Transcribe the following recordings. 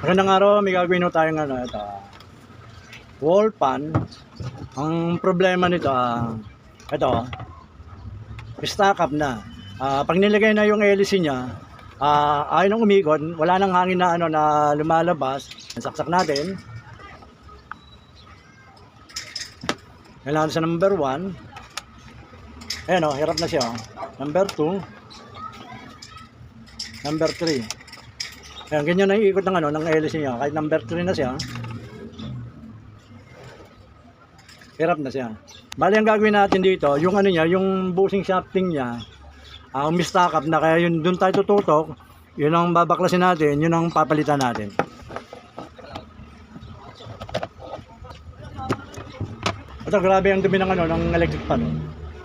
Magandang araw, may gagawin tayo ito, wall fan. Ang problema nito, ito, stack up na. Pag nilagay na yung hélice niya, ayaw nang umikot, wala nang hangin na na lumalabas. Saksak natin. Kailangan sa number 1. Ayan hirap na siya. Number 2. Number 3. Ayan, ganyan na iikot ng hélice niya. Kahit number 3 na siya, hirap na siya. Bali, ang gagawin natin dito, yung niya, yung bushing shafting niya, umistack up na, kaya yun, doon tayo tututok, yun ang babaklasin natin, yun ang papalitan natin. Ito, grabe ang dumi ng electric fan.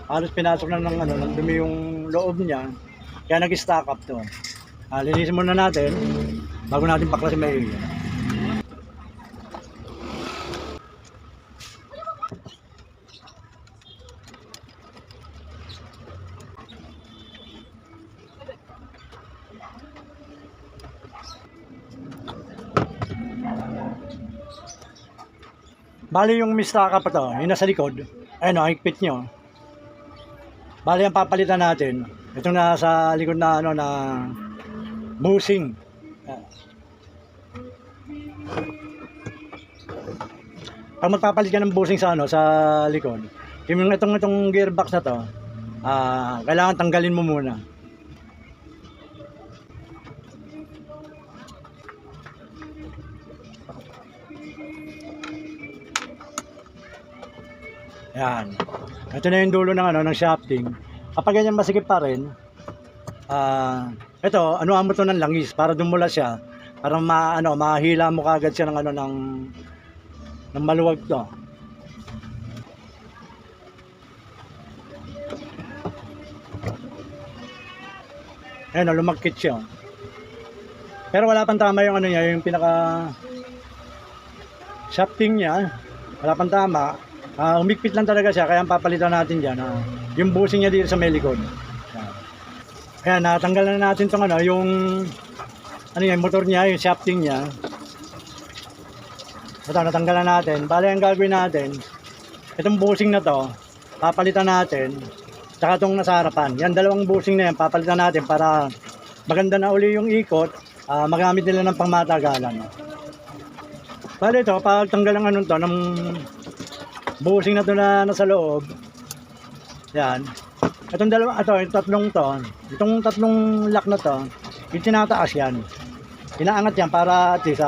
Halos pinasok na ng dumi yung loob niya, kaya nag-stack up to. Linisin muna natin bago natin baklasin may area. Bali yung mistaka pa to, yung nasa likod, ayun higpit nyo. Bali ang papalitan natin, itong nasa likod na na bushing. Pag magpapalit ka ng bushing sa sa likod, yung itong gearbox na to, kailangan tanggalin mo muna. Yan. Ito na yung dulo ng shafting. Kapag ganyan masikip pa rin, ito, anuhan mo to ng langis para dumula siya, para mahila mo kagad siya ng maluwag to. Ayan, lumagkit siya. Pero wala pang tama yung niya, yung pinaka shafting niya. Wala pang tama. Umikpit lang talaga siya, kaya ang papalitan natin dyan, yung bushing niya dito sa may likod. Ayan, natanggal na natin itong yung motor niya, yung shafting niya. Ito, natanggal na natin. Bale, ang gagawin natin, itong bushing na to, papalitan natin, tsaka itong nasa harapan. Yan, dalawang bushing na yan, papalitan natin para maganda na uli yung ikot, magamit nila ng pangmatagalan. Bale, ito, pagtanggal ng ng bushing na to na nasa loob, yan. Itong itong tatlong lock na to, yung tinataas yan. Inaangat yan para at least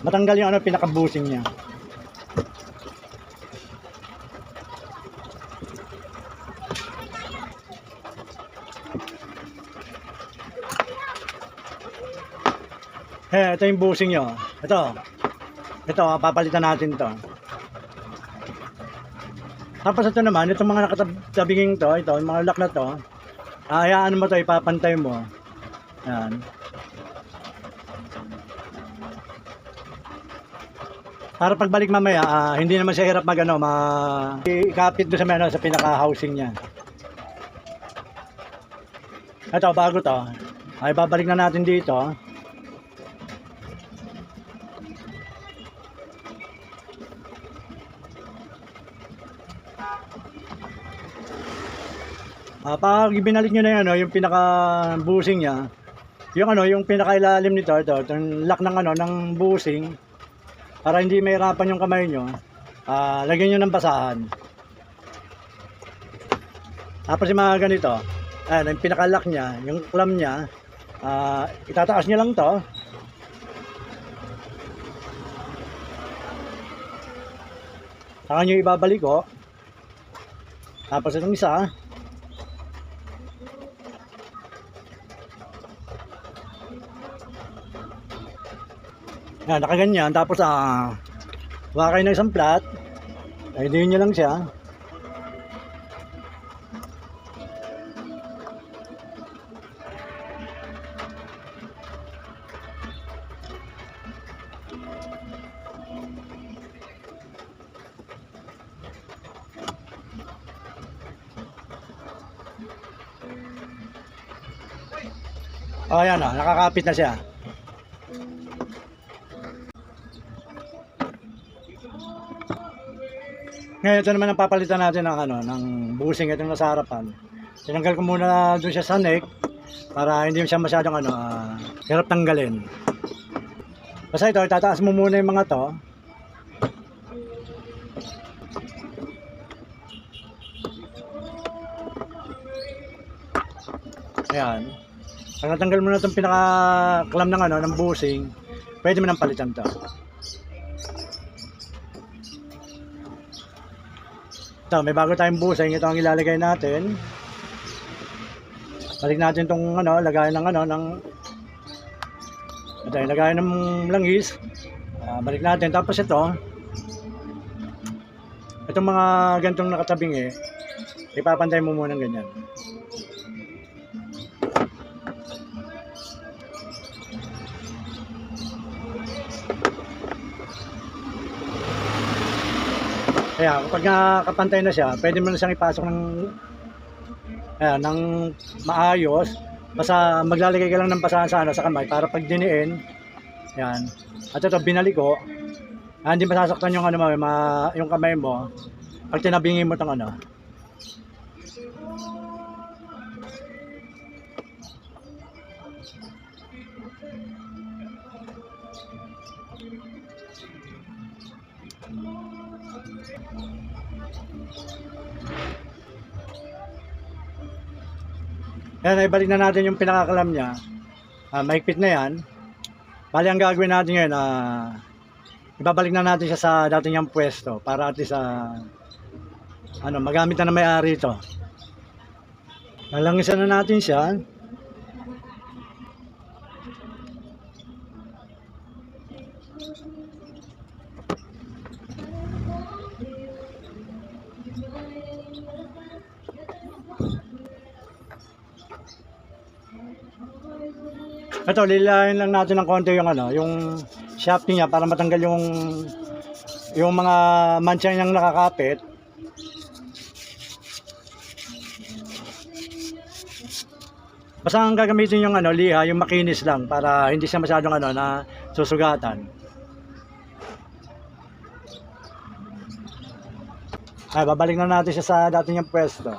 matanggal yung pinaka-bushing niya. Ito yung bushing nyo. Ito, papalitan natin to. Tapos ito naman, itong mga nakatabinging to, yung mga lock na to, hayaan mo to, ipapantay mo. Yan. Para pagbalik mamaya, hindi naman siya hirap ikapit doon sa pinaka-housing niya. Ito, bago to, ay babalik na natin dito. Pag binalik nyo na yan, yung pinaka-bushing niya, yung pinaka-ilalim nito, itong lock ng bushing, para hindi mahirapan yung kamay nyo, lagyan nyo ng basahan. Tapos yung mga ganito, yung pinaka-lock niya, yung clamp niya, itataas nyo lang to. Saka nyo ibabalik ko. Tapos itong isa, yan, nakaganyan. Tapos wakay na isang flat, ayun nyo lang siya. Oh, ayan nakakapit na siya. Ngayon, ito naman ang papalitan natin ng, ng busing itong nasa harapan. Tinanggal ko muna doon siya sa neck para hindi siya masyadong hirap tanggalin. Basta ito, itataas mo muna yung mga to. Ayan. Pag natanggal mo na itong pinaka-clamp ng, ng busing, pwede mo nang palitan to. Ito, may bago tayong busing. Ito ang ilalagay natin. Balik natin itong lagayan ng ito yung lagayan ng langis. Balik natin. Tapos ito, itong mga gantong nakatabing ipapantay mo muna ng ganyan. Kaya kapag nakapantay na siya, pwede mo na siyang ipasok ng maayos. Basta maglalagay ka lang ng basahan sa kamay para pag diniin. Yan. At ito binalik ko. Hindi masasaktan yung yung kamay mo pag tinabingin mo 'tong Yan, ibalik na natin yung pinakakalam niya. Mahigpit na yan. Bali, ang gagawin natin ngayon, ibabalik na natin siya sa dating niyang pwesto para at least magamit na may-ari ito. Lalangisan na natin siya. Ito, lilahin lang natin ng konti yung shafting niya para matanggal yung mga mancha niyang nakakapit. Basta ang gagamitin yung liha, yung makinis lang para hindi siya masyadong na susugatan. Babalik na natin siya sa dating niyang pwesto.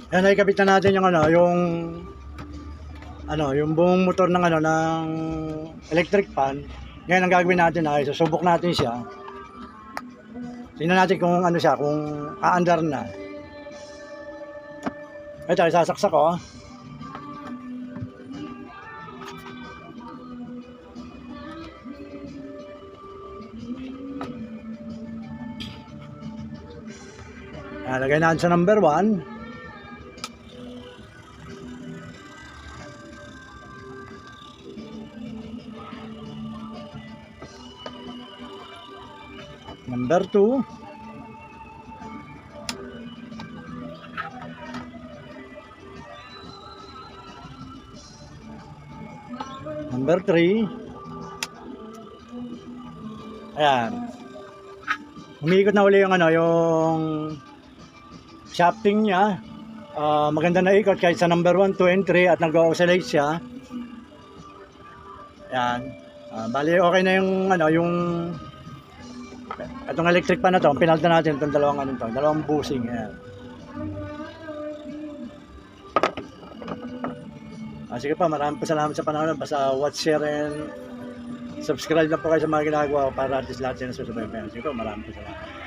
Yan, ikabit na natin yung buong motor ng ng electric fan. Ngayon ang gagawin natin ay susubok natin siya. Tingnan natin kung siya, kung aandar na. Ito, isasaksak ko. Lagay natin sa number 1. Number 2. Number 3. Ayan. Umiikot na uli yung yung shafting niya. Maganda na ikot kahit sa number 1, 2, and 3 at nag-oscillate siya. Ayan. Bali okay na yung yung itong electric pan na to, pinalitan natin itong dalawang busing. Ayan. Sige pa, maraming salamat sa panahon. Basta watch, share, and subscribe na po kayo sa mga ginagawa ko para at least lahat yan nasusubaybayan. Sige po, maraming salamat.